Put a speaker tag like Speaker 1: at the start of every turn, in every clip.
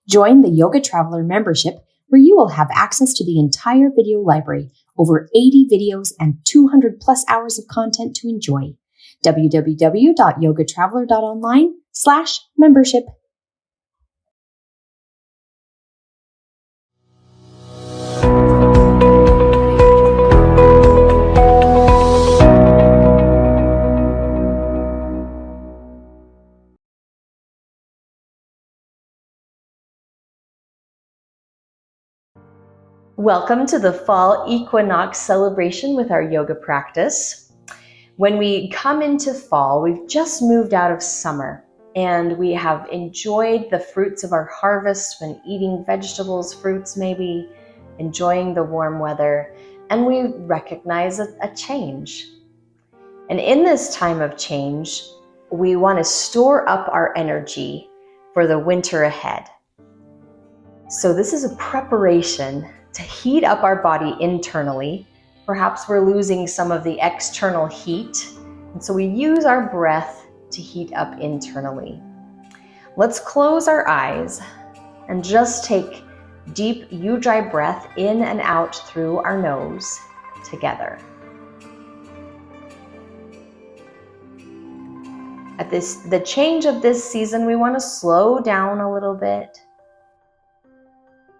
Speaker 1: Join the Yoga Traveler membership, where you will have access to the entire video library, over 80 videos and 200 plus hours of content to enjoy. www.yogatraveler.online/membership.
Speaker 2: Welcome to the fall equinox celebration with our yoga practice. When we come into fall, we've just moved out of summer and we have enjoyed the fruits of our harvest when eating vegetables, fruits maybe, enjoying the warm weather, and we recognize a change. And in this time of change, we want to store up our energy for the winter ahead. So this is a preparation to heat up our body internally. Perhaps we're losing some of the external heat, and so we use our breath to heat up internally. Let's close our eyes and just take deep U-dry breath in and out through our nose together. At the change of this season, we want to slow down a little bit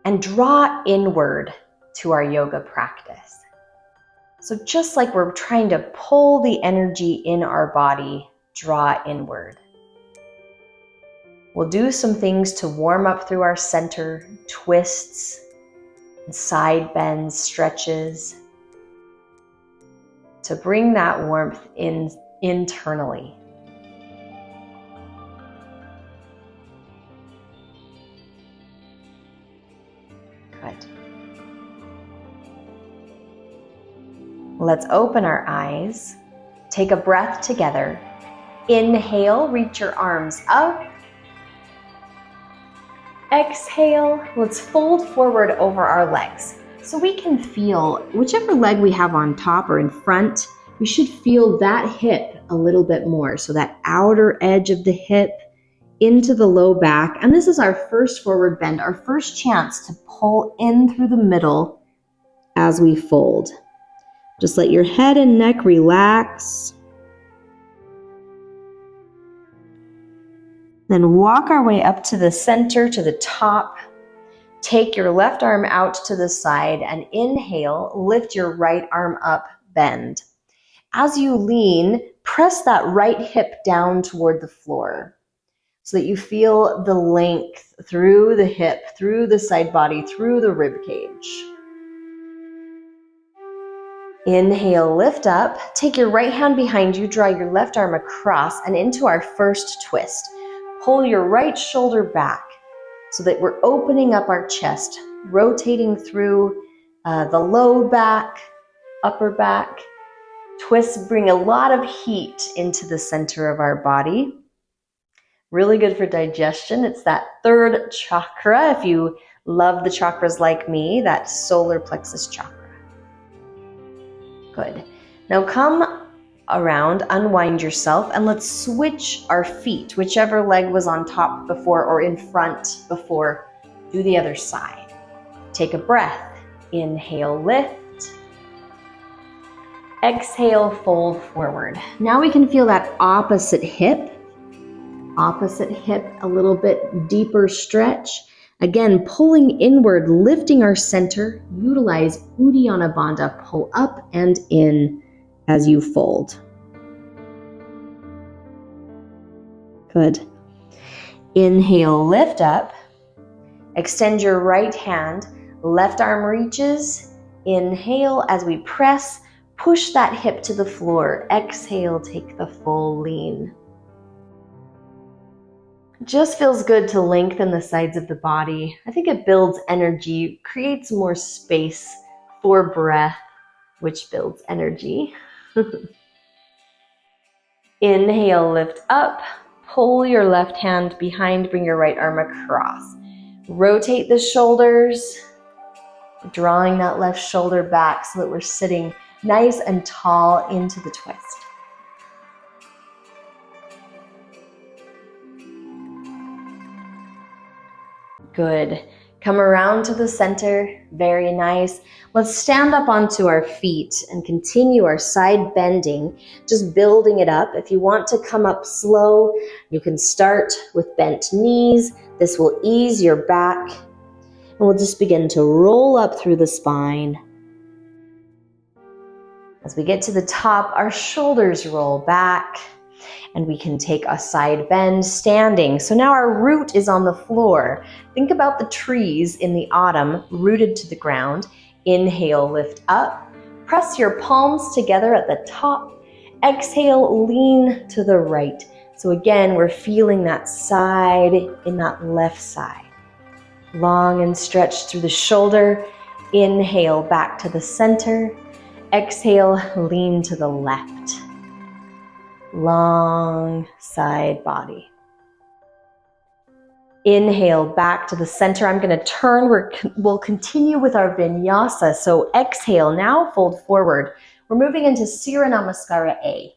Speaker 2: and draw inward to our yoga practice. So just like we're trying to pull the energy in our body, draw inward. We'll do some things to warm up through our center, twists, and side bends, stretches, to bring that warmth in internally. Good. Let's open our eyes. Take a breath together. Inhale, reach your arms up. Exhale, let's fold forward over our legs. So we can feel whichever leg we have on top or in front, we should feel that hip a little bit more. So that outer edge of the hip into the low back. And this is our first forward bend, our first chance to pull in through the middle as we fold. Just let your head and neck relax. Then walk our way up to the center, to the top. Take your left arm out to the side and inhale, lift your right arm up, bend. As you lean, press that right hip down toward the floor so that you feel the length through the hip, through the side body, through the rib cage. Inhale, lift up. Take your right hand behind you, draw your left arm across and into our first twist. Pull your right shoulder back so that we're opening up our chest, rotating through the low back, upper back. Twists bring a lot of heat into the center of our body. Really good for digestion. It's that third chakra. If you love the chakras like me, that solar plexus chakra. Good. Now come around, unwind yourself, and let's switch our feet. Whichever leg was on top before or in front before, do the other side. Take a breath. Inhale, lift. Exhale, fold forward. Now we can feel that opposite hip, a little bit deeper stretch. Again, pulling inward, lifting our center. Utilize Uddiyana Bandha, pull up and in as you fold. Good. Inhale, lift up. Extend your right hand. Left arm reaches. Inhale as we press. Push that hip to the floor. Exhale, take the full lean. It just feels good to lengthen the sides of the body. I think it builds energy, creates more space for breath, which builds energy. Inhale, lift up. Pull your left hand behind, bring your right arm across. Rotate the shoulders, drawing that left shoulder back so that we're sitting nice and tall into the twist. Good. Come around to the center. Very nice. Let's stand up onto our feet and continue our side bending, just building it up. If you want to come up slow, you can start with bent knees. This will ease your back. And we'll just begin to roll up through the spine. As we get to the top, our shoulders roll back. And we can take a side bend standing. So now our root is on the floor. Think about the trees in the autumn rooted to the ground. Inhale, lift up. Press your palms together at the top. Exhale, lean to the right. So again, we're feeling that side in that left side. Long and stretched through the shoulder. Inhale, back to the center. Exhale, lean to the left. Long side body. Inhale back to the center. I'm going to turn. We'll continue with our vinyasa. So exhale, now fold forward. We're moving into Surya Namaskara A.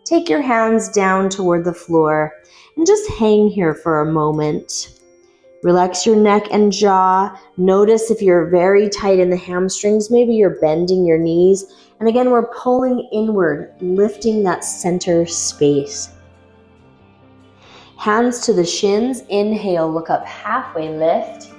Speaker 2: Take your hands down toward the floor and just hang here for a moment. Relax your neck and jaw. Notice if you're very tight in the hamstrings, maybe you're bending your knees. And again, we're pulling inward, lifting that center space. Hands to the shins. Inhale, look up halfway, lift.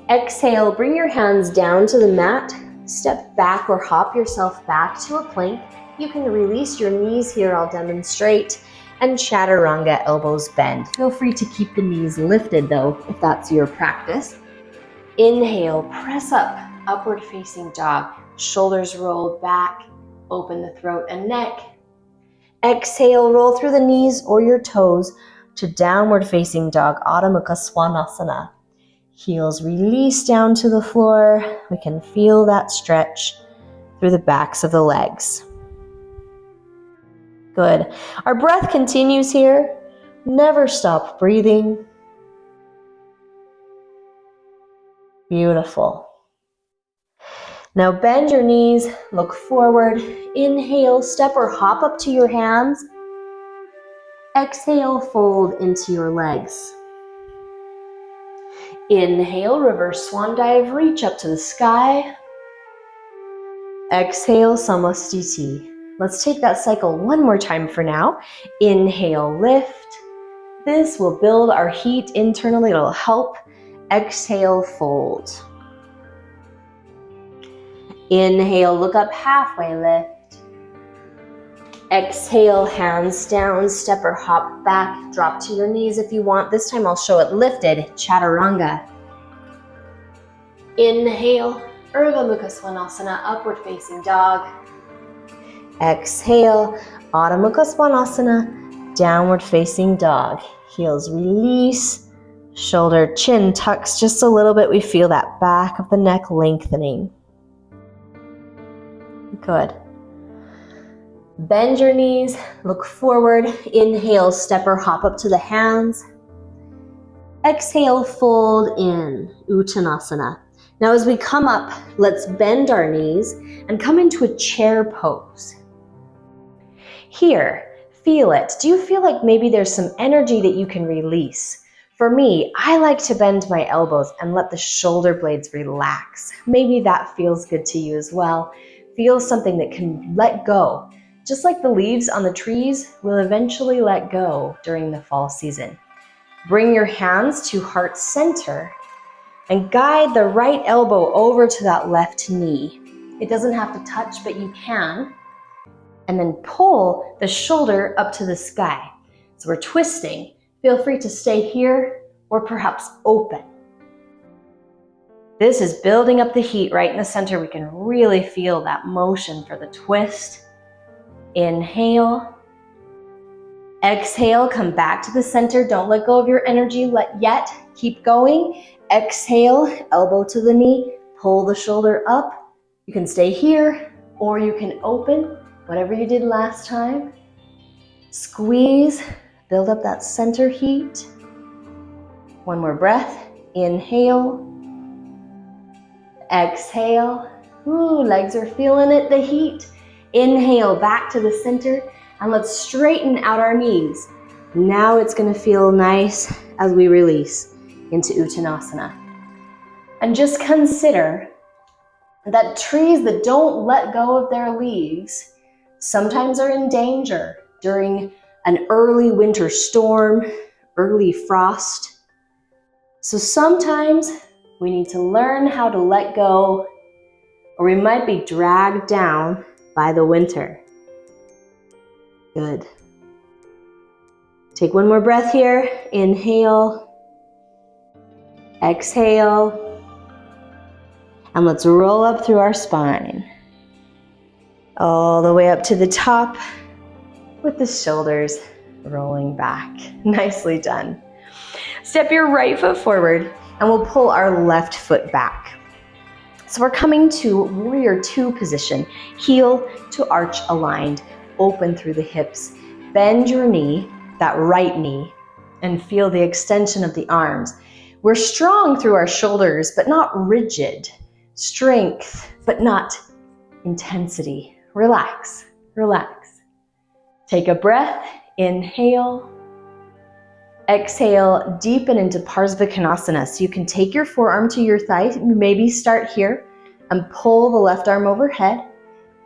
Speaker 2: Exhale, bring your hands down to the mat. Step back or hop yourself back to a plank. You can release your knees here, I'll demonstrate. And chaturanga, elbows bend. Feel free to keep the knees lifted though, if that's your practice. Inhale, press up, upward facing dog. Shoulders roll back, open the throat and neck. Exhale, roll through the knees or your toes to downward facing dog, Adho Mukha Svanasana. Heels release down to the floor. We can feel that stretch through the backs of the legs. Good. Our breath continues here. Never stop breathing. Beautiful. Now bend your knees, look forward. Inhale, step or hop up to your hands. Exhale, fold into your legs. Inhale, reverse swan dive, reach up to the sky. Exhale, Samastiti. Let's take that cycle one more time for now. Inhale, lift. This will build our heat internally. It'll help. Exhale, fold. Inhale, look up halfway, lift. Exhale, hands down, step or hop back, drop to your knees if you want. This time I'll show it lifted, chaturanga. Inhale, Urdhva Mukha Svanasana, upward facing dog. Exhale, Adho Mukha Svanasana, downward facing dog. Heels release, shoulder chin tucks just a little bit. We feel that back of the neck lengthening. Good. Bend your knees, look forward. Inhale, step or hop up to the hands. Exhale, fold in, Uttanasana. Now as we come up, let's bend our knees and come into a chair pose. Here, feel it. Do you feel like maybe there's some energy that you can release? For me, I like to bend my elbows and let the shoulder blades relax. Maybe that feels good to you as well. Feel something that can let go. Just like the leaves on the trees will eventually let go during the fall season. Bring your hands to heart center and guide the right elbow over to that left knee. It doesn't have to touch, but you can. And then pull the shoulder up to the sky. So we're twisting. Feel free to stay here or perhaps open. This is building up the heat right in the center. We can really feel that motion for the twist. Inhale. Exhale, come back to the center. Don't let go of your energy yet. Keep going. Exhale, elbow to the knee. Pull the shoulder up. You can stay here or you can open, whatever you did last time. Squeeze, build up that center heat. One more breath. Inhale. Exhale. Ooh, legs are feeling it, the heat. Inhale, back to the center, and let's straighten out our knees. Now it's gonna feel nice as we release. into Uttanasana. And just consider that trees that don't let go of their leaves sometimes are in danger during an early winter storm, early frost. So sometimes we need to learn how to let go, or we might be dragged down by the winter. Good. Take one more breath here. Inhale. Exhale. And let's roll up through our spine. All the way up to the top with the shoulders rolling back. Nicely done. Step your right foot forward and we'll pull our left foot back. So we're coming to Warrior Two position. Heel to arch aligned. Open through the hips. Bend your knee, that right knee, and feel the extension of the arms. We're strong through our shoulders, but not rigid. Strength, but not intensity. Relax, relax. Take a breath. Inhale. Exhale, deepen into Parsvakonasana. So you can take your forearm to your thigh. Maybe start here and pull the left arm overhead.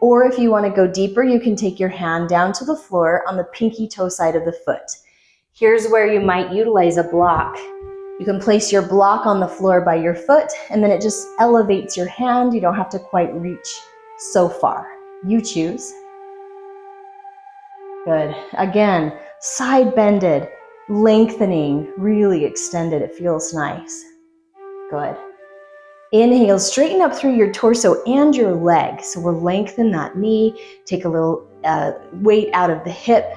Speaker 2: Or if you want to go deeper, you can take your hand down to the floor on the pinky toe side of the foot. Here's where you might utilize a block. You can place your block on the floor by your foot, and then it just elevates your hand. You don't have to quite reach so far. You choose. Good. Again, side bended, lengthening, really extended. It feels nice. Good. Inhale, straighten up through your torso and your leg. So we'll lengthen that knee, take a little weight out of the hip,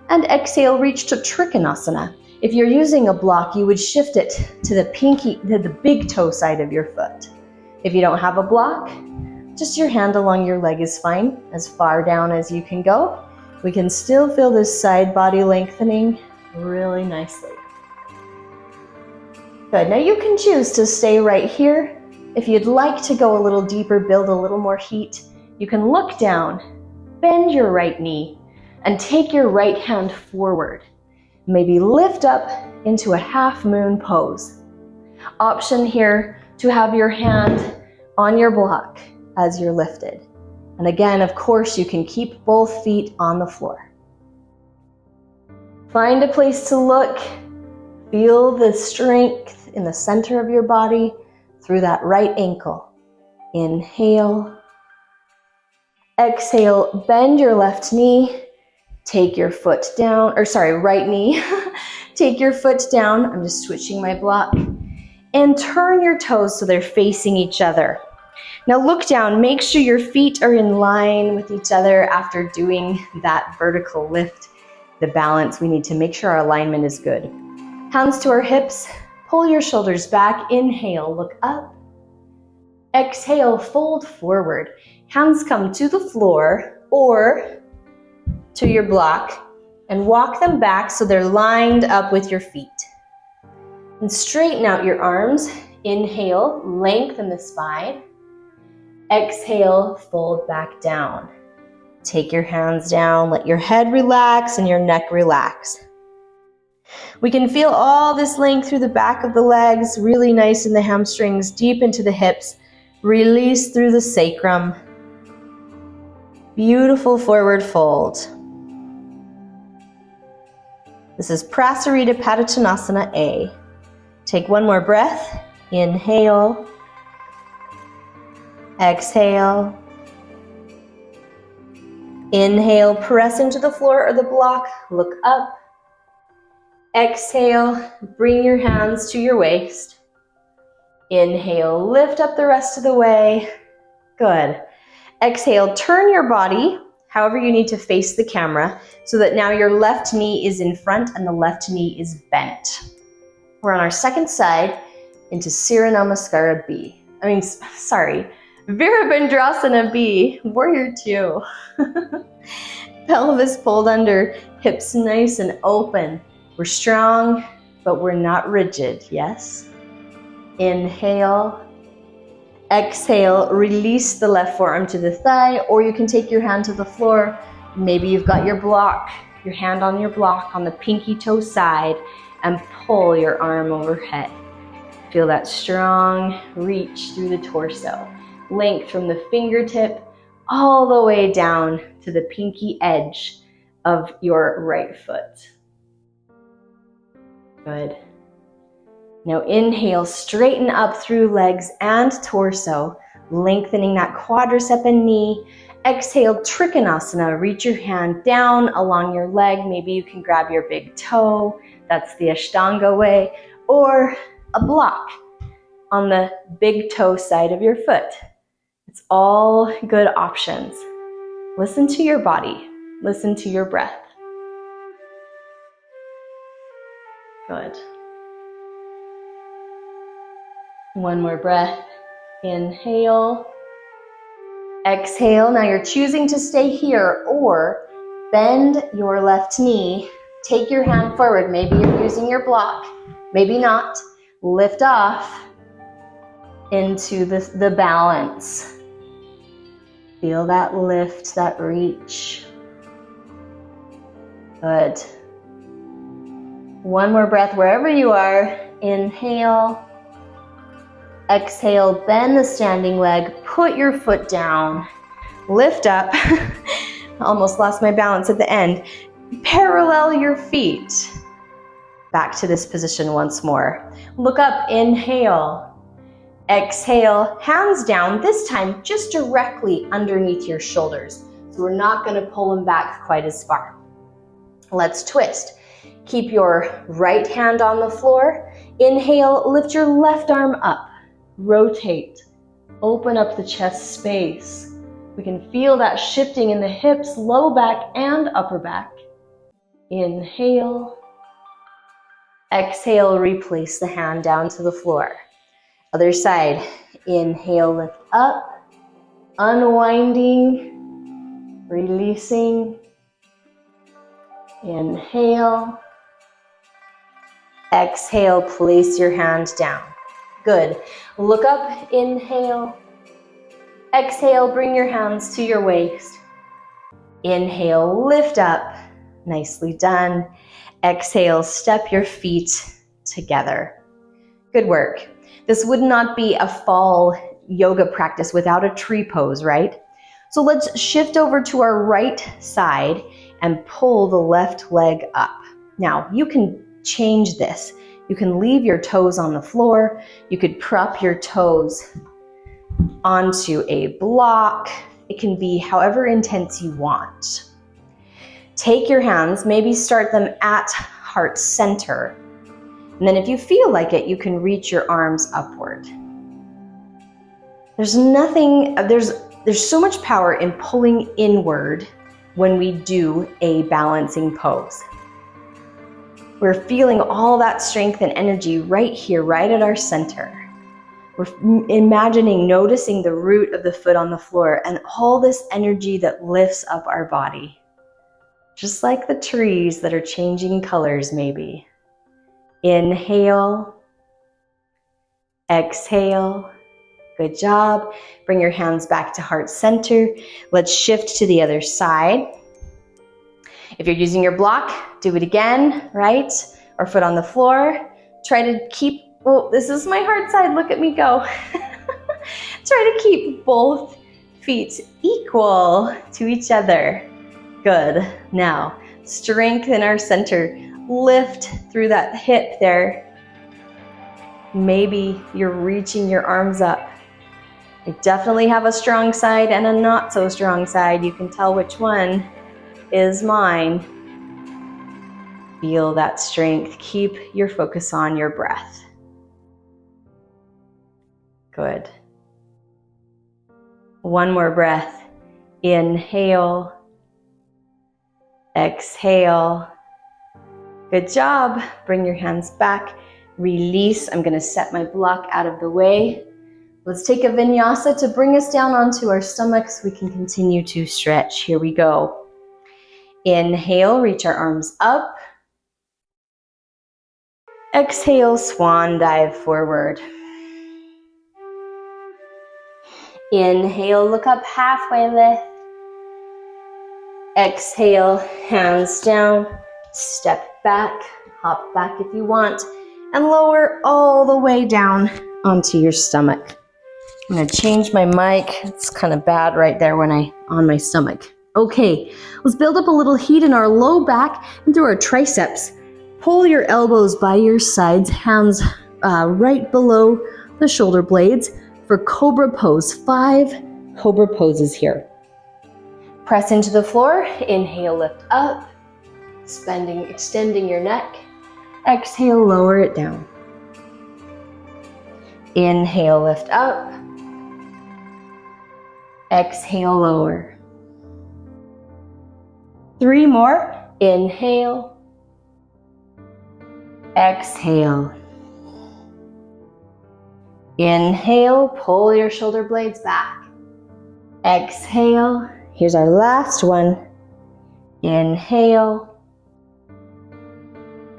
Speaker 2: and exhale, reach to Trikonasana. If you're using a block, you would shift it to the big toe side of your foot. If you don't have a block, just your hand along your leg is fine, as far down as you can go. We can still feel this side body lengthening really nicely. Good, now you can choose to stay right here. If you'd like to go a little deeper, build a little more heat, you can look down, bend your right knee, and take your right hand forward. Maybe lift up into a half moon pose. Option here to have your hand on your block as you're lifted. And again, of course, you can keep both feet on the floor. Find a place to look. Feel the strength in the center of your body through that right ankle. Inhale. Exhale, bend your left knee. Take your foot down, right knee. Take your foot down. I'm just switching my block. And turn your toes so they're facing each other. Now look down, make sure your feet are in line with each other after doing that vertical lift. The balance, we need to make sure our alignment is good. Hands to our hips, pull your shoulders back. Inhale, look up. Exhale, fold forward. Hands come to the floor or to your block and walk them back so they're lined up with your feet. And straighten out your arms. Inhale, lengthen the spine. Exhale, fold back down. Take your hands down, let your head relax and your neck relax. We can feel all this length through the back of the legs, really nice in the hamstrings, deep into the hips. Release through the sacrum. Beautiful forward fold. This is Prasarita Padottanasana A. Take one more breath. Inhale. Exhale. Inhale, press into the floor or the block. Look up. Exhale, bring your hands to your waist. Inhale, lift up the rest of the way. Good. Exhale, turn your body however you need to face the camera so that now your left knee is in front and the left knee is bent. We're on our second side into Surya Namaskara B. Virabhadrasana B, Warrior Two. Pelvis pulled under, hips nice and open. We're strong, but we're not rigid, yes? Inhale. Exhale, release the left forearm to the thigh, or you can take your hand to the floor. Maybe you've got your block, your hand on your block on the pinky toe side, and pull your arm overhead. Feel that strong reach through the torso. Length from the fingertip all the way down to the pinky edge of your right foot. Good. Now inhale, straighten up through legs and torso, lengthening that quadricep and knee. Exhale, Trikonasana. Reach your hand down along your leg. Maybe you can grab your big toe. That's the Ashtanga way. Or a block on the big toe side of your foot. It's all good options. Listen to your body. Listen to your breath. Good. One more breath. Inhale. Exhale. Now you're choosing to stay here or bend your left knee. Take your hand forward. Maybe you're using your block. Maybe not. Lift off into the balance. Feel that lift, that reach. Good. One more breath wherever you are. Inhale. Exhale, bend the standing leg, put your foot down, lift up. Almost lost my balance at the end. Parallel your feet. Back to this position once more. Look up, inhale. Exhale, hands down, this time just directly underneath your shoulders. So we're not going to pull them back quite as far. Let's twist. Keep your right hand on the floor. Inhale, lift your left arm up. Rotate. Open up the chest space. We can feel that shifting in the hips, low back and upper back. Inhale. Exhale, replace the hand down to the floor. Other side. Inhale, lift up. Unwinding. Releasing. Inhale. Exhale, place your hand down. Good. Look up, inhale. Exhale, bring your hands to your waist. Inhale, lift up. Nicely done. Exhale, step your feet together. Good work. This would not be a fall yoga practice without a tree pose, right? So let's shift over to our right side and pull the left leg up. Now, you can change this. You can leave your toes on the floor. You could prop your toes onto a block. It can be however intense you want. Take your hands, maybe start them at heart center. And then if you feel like it, you can reach your arms upward. There's so much power in pulling inward when we do a balancing pose. We're feeling all that strength and energy right here, right at our center. We're imagining, noticing the root of the foot on the floor and all this energy that lifts up our body. Just like the trees that are changing colors maybe. Inhale. Exhale. Good job. Bring your hands back to heart center. Let's shift to the other side. If you're using your block, do it again, right? Or foot on the floor. Try to keep, oh, this is my hard side, look at me go. Try to keep both feet equal to each other. Good. Now, strengthen our center. Lift through that hip there. Maybe you're reaching your arms up. I definitely have a strong side and a not so strong side. You can tell which one is mine. Feel that strength. Keep your focus on your breath. Good. One more breath. Inhale. Exhale. Good job. Bring your hands back. Release. I'm going to set my block out of the way. Let's take a vinyasa to bring us down onto our stomachs. We can continue to stretch. Here we go. Inhale, reach our arms up. Exhale, swan dive forward. Inhale, look up, halfway lift. Exhale, hands down, step back, hop back if you want. and lower all the way down onto your stomach. I'm gonna change my mic. It's kind of bad right there when on my stomach. Okay, let's build up a little heat in our low back and through our triceps. Pull your elbows by your sides, hands right below the shoulder blades for Cobra Pose. 5 Cobra poses here. Press into the floor, inhale, lift up, extending your neck. Exhale, lower it down. Inhale, lift up. Exhale, lower. 3 more. Inhale. Exhale. Inhale, pull your shoulder blades back. Exhale. Here's our last one. Inhale.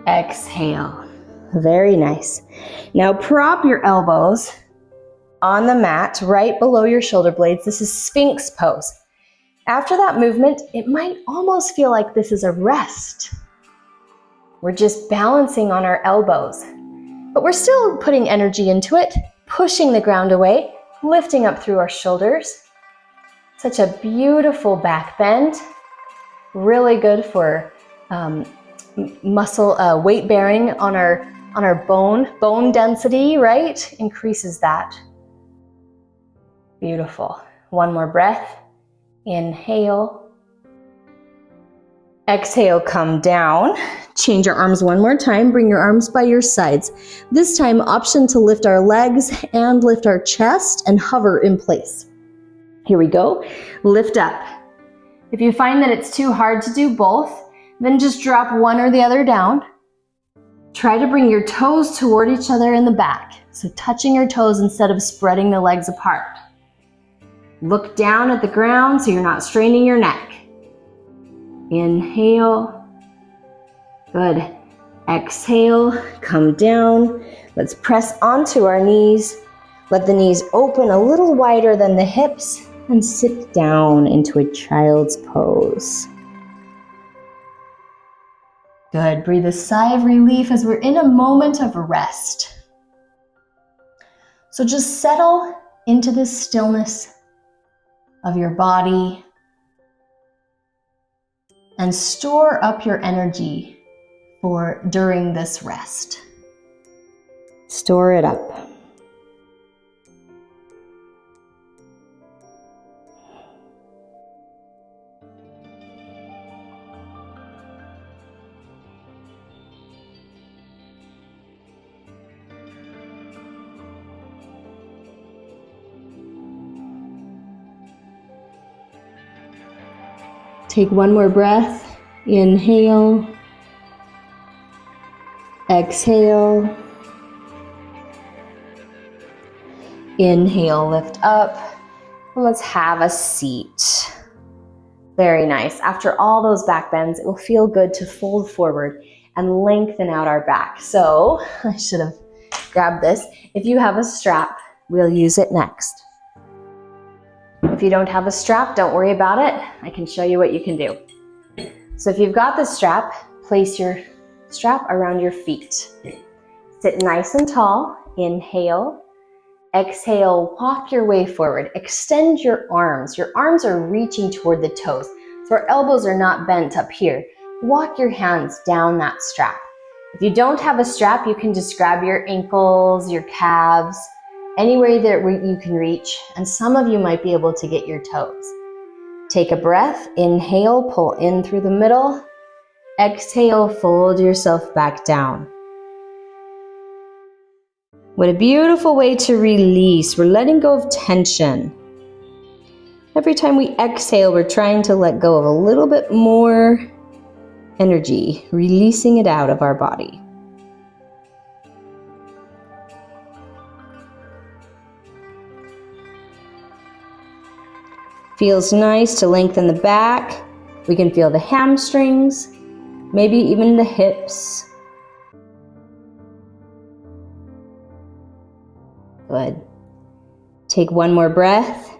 Speaker 2: Exhale. Very nice. Now prop your elbows on the mat right below your shoulder blades. This is Sphinx pose. After that movement, it might almost feel like this is a rest. We're just balancing on our elbows, but we're still putting energy into it, pushing the ground away, lifting up through our shoulders. Such a beautiful back bend. Really good for muscle weight bearing on our bone density, right? Increases that. Beautiful. One more breath. Inhale. Exhale, come down. Change your arms one more time. Bring your arms by your sides. This time, option to lift our legs and lift our chest and hover in place. Here we go. Lift up. If you find that it's too hard to do both, then just drop one or the other down. Try to bring your toes toward each other in the back. So touching your toes instead of spreading the legs apart. Look down at the ground so you're not straining your neck. Inhale. Good. Exhale, come down. Let's press onto our knees. Let the knees open a little wider than the hips and sit down into a child's pose. Good. Breathe a sigh of relief as we're in a moment of rest. So just settle into this stillness of your body and store up your energy for during this rest. Store it up. Take one more breath. Inhale. Exhale. Inhale, lift up. And let's have a seat. Very nice. After all those back bends, it will feel good to fold forward and lengthen out our back. So I should have grabbed this. If you have a strap, we'll use it next. If you don't have a strap, don't worry about it. I can show you what you can do. So if you've got the strap, place your strap around your feet. Sit nice and tall. Inhale. Exhale, walk your way forward. Extend your arms. Your arms are reaching toward the toes, so our elbows are not bent up here. Walk your hands down that strap. If you don't have a strap, you can just grab your ankles, your calves, anywhere that you can reach, and some of you might be able to get your toes. Take a breath. Inhale, pull in through the middle. Exhale, fold yourself back down. What a beautiful way to release. We're letting go of tension. Every time we exhale, we're trying to let go of a little bit more energy, releasing it out of our body. Feels nice to lengthen the back. We can feel the hamstrings, maybe even the hips. Good. Take one more breath.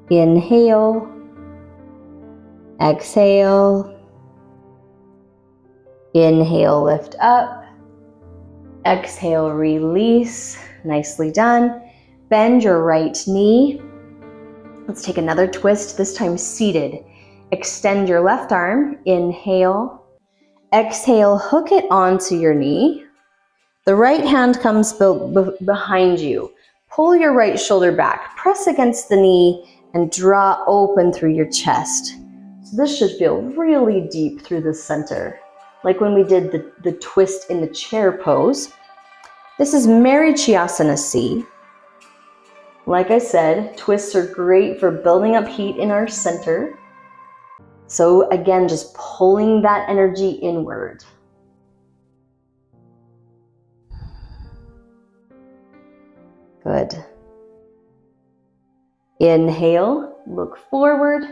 Speaker 2: Inhale. Exhale. Inhale, lift up. Exhale, release. Nicely done. Bend your right knee. Let's take another twist, this time seated. Extend your left arm. Inhale. Exhale, hook it onto your knee. The right hand comes behind you. Pull your right shoulder back. Press against the knee and draw open through your chest. So this should feel really deep through the center, like when we did the twist in the chair pose. This is Marichyasana C. Like I said, twists are great for building up heat in our center. So again, just pulling that energy inward. Good. Inhale, look forward.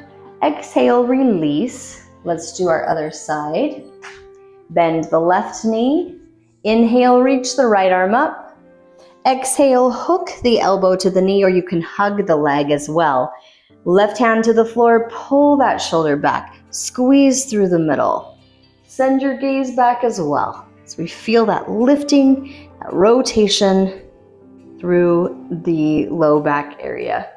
Speaker 2: Exhale, release. Let's do our other side. Bend the left knee. Inhale, reach the right arm up. Exhale, hook the elbow to the knee, or you can hug the leg as well. Left hand to the floor, pull that shoulder back. Squeeze through the middle. Send your gaze back as well. So we feel that lifting, that rotation through the low back area.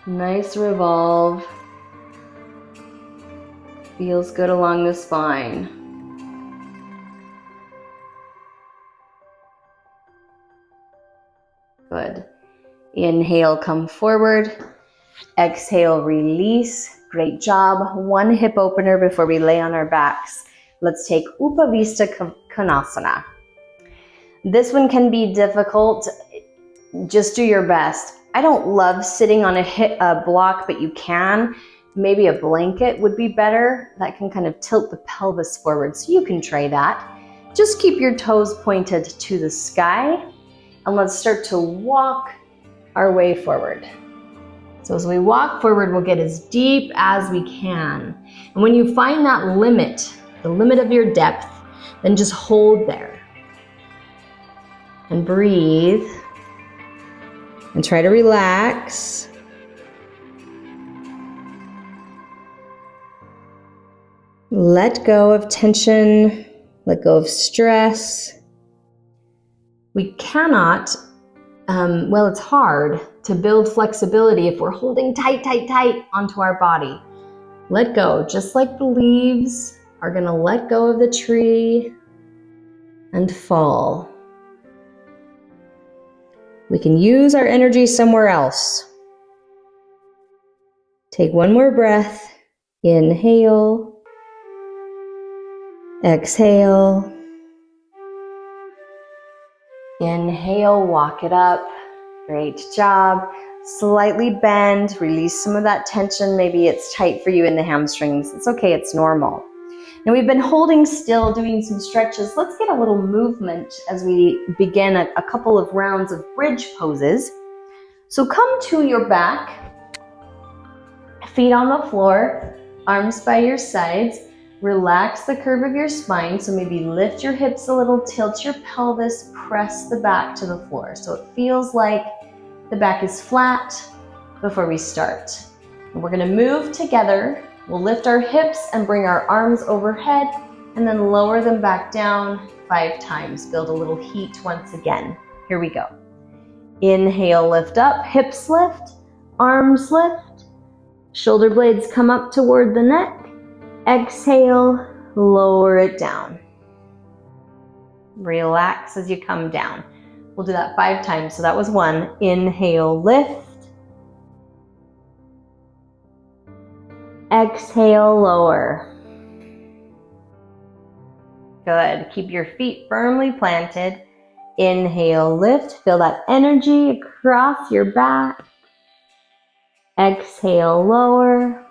Speaker 2: Nice revolve. Feels good along the spine. Good. Inhale, come forward. Exhale, release. Great job. One hip opener before we lay on our backs. Let's take Upavista Konasana. This one can be difficult. Just do your best. I don't love sitting on a block, but you can. Maybe a blanket would be better. That can kind of tilt the pelvis forward, so you can try that. Just keep your toes pointed to the sky, and let's start to walk our way forward. So as we walk forward, we'll get as deep as we can. And when you find that limit, the limit of your depth, then just hold there. And breathe. And try to relax. Let go of tension, let go of stress. We cannot, it's hard to build flexibility if we're holding tight onto our body. Let go, just like the leaves are gonna let go of the tree and fall. We can use our energy somewhere else. Take one more breath. Inhale. Exhale. Inhale, walk it up. Great job. Slightly bend, release some of that tension. Maybe it's tight for you in the hamstrings. It's okay, it's normal. Now we've been holding still, doing some stretches. Let's get a little movement as we begin a couple of rounds of bridge poses. So come to your back, feet on the floor, arms by your sides. Relax the curve of your spine. So maybe lift your hips a little, tilt your pelvis, press the back to the floor. So it feels like the back is flat before we start. And we're gonna move together. We'll lift our hips and bring our arms overhead and then lower them back down 5 times. Build a little heat once again. Here we go. Inhale, lift up, hips lift, arms lift, shoulder blades come up toward the neck. Exhale, lower it down. Relax as you come down. We'll do that 5 times. So that was 1. Inhale, lift. Exhale, lower. Good. Keep your feet firmly planted. Inhale, lift. Feel that energy across your back. Exhale, lower.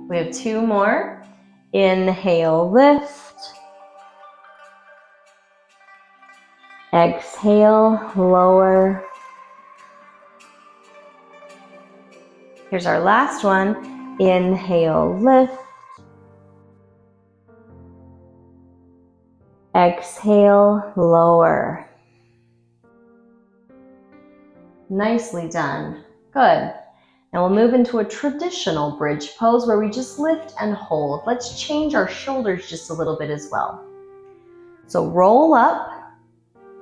Speaker 2: We have 2 more. Inhale, lift. Exhale, lower. Here's our last one. Inhale, lift. Exhale, lower. Nicely done. Good. Now we'll move into a traditional bridge pose where we just lift and hold. Let's change our shoulders just a little bit as well. So roll up,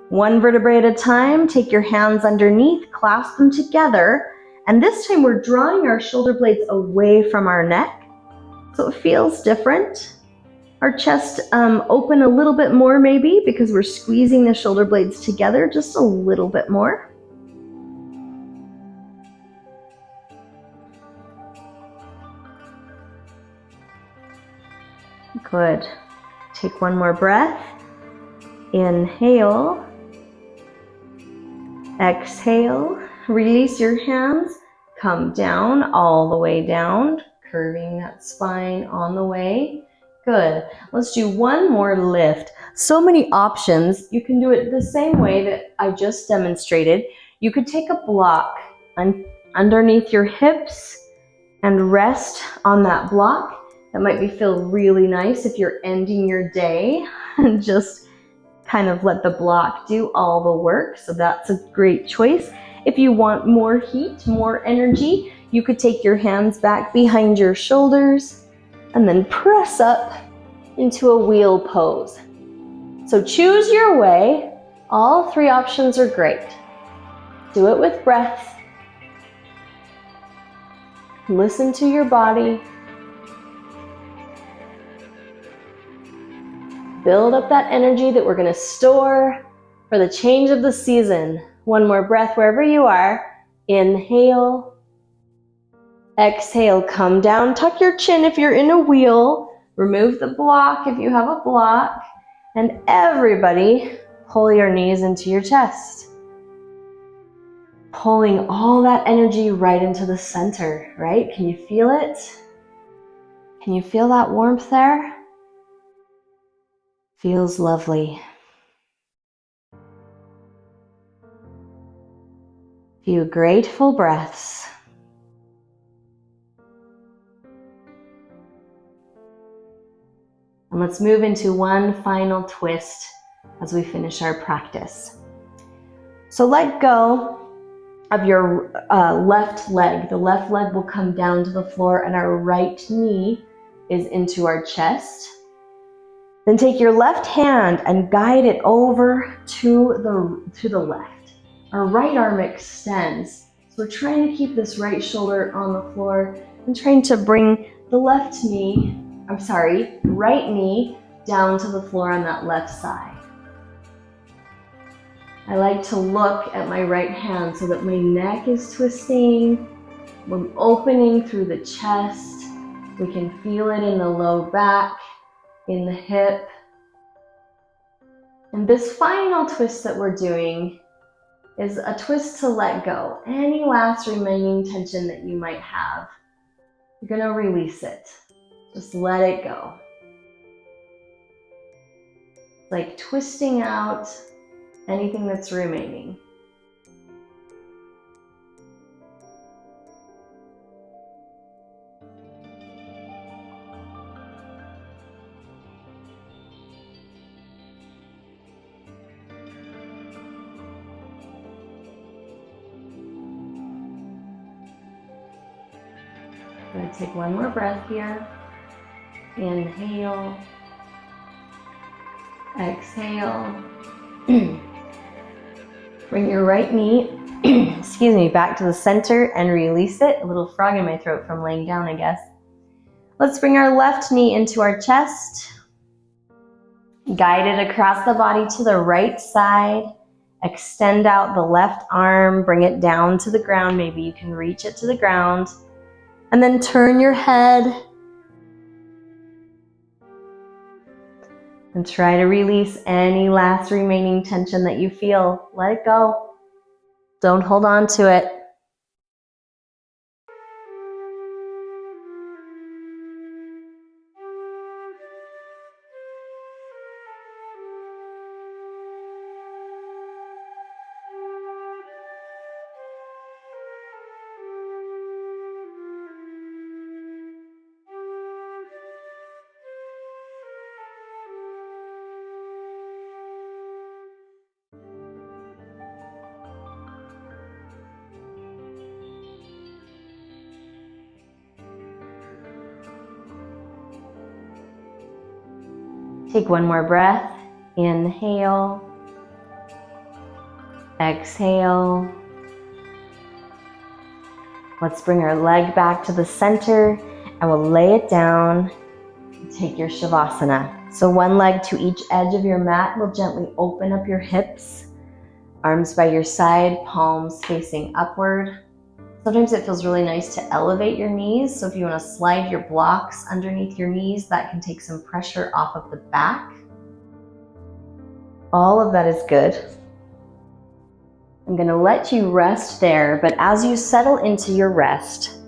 Speaker 2: one vertebrae at a time, take your hands underneath, clasp them together, and this time we're drawing our shoulder blades away from our neck, so it feels different. Our chest open a little bit more maybe because we're squeezing the shoulder blades together just a little bit more. Good. Take one more breath. Inhale. Exhale. Release your hands. Come down, all the way down, curving that spine on the way. Good. Let's do one more lift. So many options. You can do it the same way that I just demonstrated. You could take a block underneath your hips and rest on that block. That might feel really nice if you're ending your day and just kind of let the block do all the work. So that's a great choice. If you want more heat, more energy, you could take your hands back behind your shoulders and then press up into a wheel pose. So choose your way. All three options are great. Do it with breath. Listen to your body. Build up that energy that we're going to store for the change of the season. One more breath wherever you are. Inhale. Exhale, come down, tuck your chin if you're in a wheel. Remove the block if you have a block. And everybody, pull your knees into your chest. Pulling all that energy right into the center, right? Can you feel it? Can you feel that warmth there? Feels lovely. Few grateful breaths. And let's move into one final twist as we finish our practice. So let go of your left leg. The left leg will come down to the floor and our right knee is into our chest. Then take your left hand and guide it over to the left. Our right arm extends. So we're trying to keep this right shoulder on the floor and trying to bring the right knee down to the floor on that left side. I like to look at my right hand so that my neck is twisting. I'm opening through the chest. We can feel it in the low back, in the hip. And this final twist that we're doing is a twist to let go. Any last remaining tension that you might have, you're going to release it. Just let it go. It's like twisting out anything that's remaining. I'm going to take one more breath here. Inhale. Exhale. Bring your right knee, back to the center and release it. A little frog in my throat from laying down, I guess. Let's bring our left knee into our chest. Guide it across the body to the right side. Extend out the left arm, bring it down to the ground. Maybe you can reach it to the ground. And then turn your head and try to release any last remaining tension that you feel. Let it go. Don't hold on to it. Take one more breath. Inhale. Exhale. Let's bring our leg back to the center and we'll lay it down. Take your Shavasana. So one leg to each edge of your mat. We'll gently open up your hips, arms by your side, palms facing upward. Sometimes it feels really nice to elevate your knees. So if you want to slide your blocks underneath your knees, that can take some pressure off of the back. All of that is good. I'm going to let you rest there, but as you settle into your rest,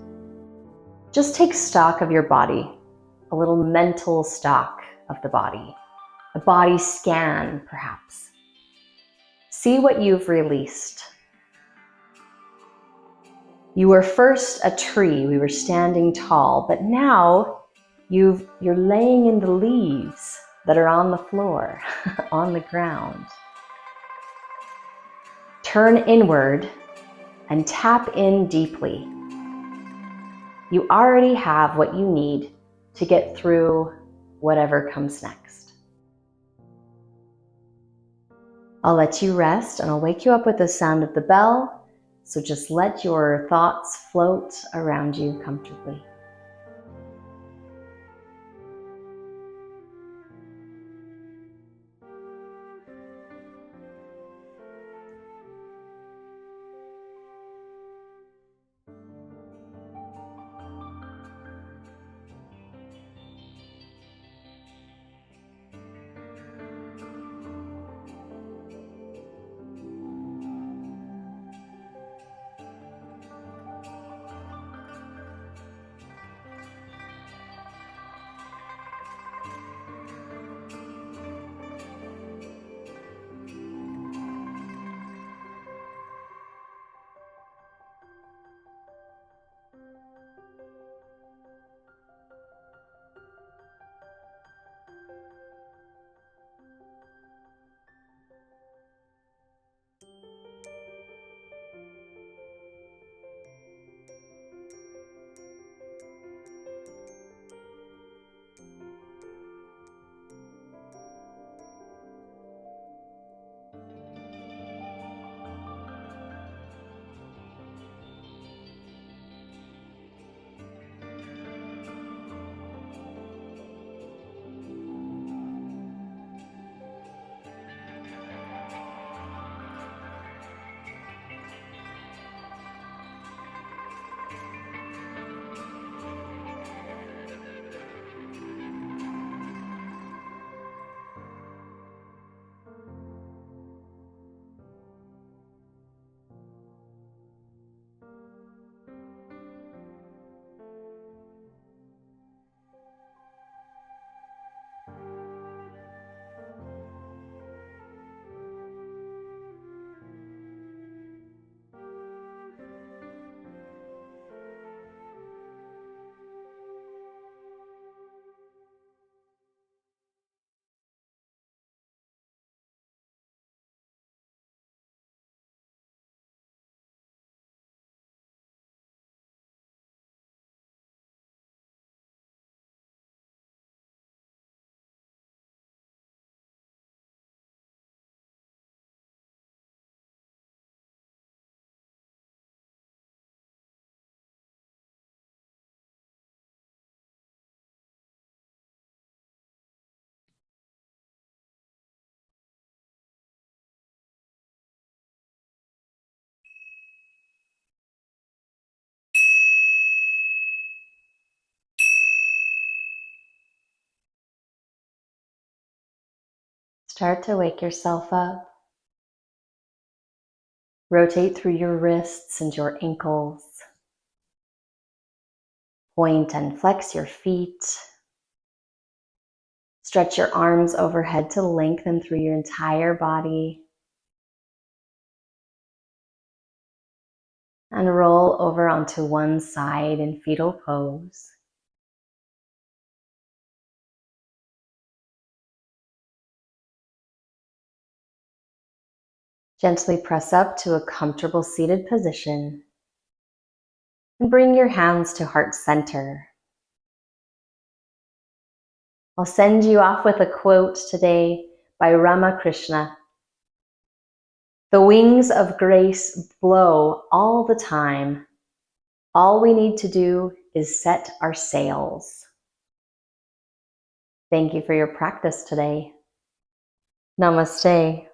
Speaker 2: just take stock of your body, a little mental stock of the body, a body scan perhaps. See what you've released. You were first a tree, we were standing tall, but now you're laying in the leaves that are on the floor, on the ground. Turn inward and tap in deeply. You already have what you need to get through whatever comes next. I'll let you rest and I'll wake you up with the sound of the bell. So just let your thoughts float around you comfortably. Start to wake yourself up. Rotate through your wrists and your ankles. Point and flex your feet. Stretch your arms overhead to lengthen through your entire body. And roll over onto one side in fetal pose. Gently press up to a comfortable seated position. And bring your hands to heart center. I'll send you off with a quote today by Ramakrishna. The wings of grace blow all the time. All we need to do is set our sails. Thank you for your practice today. Namaste.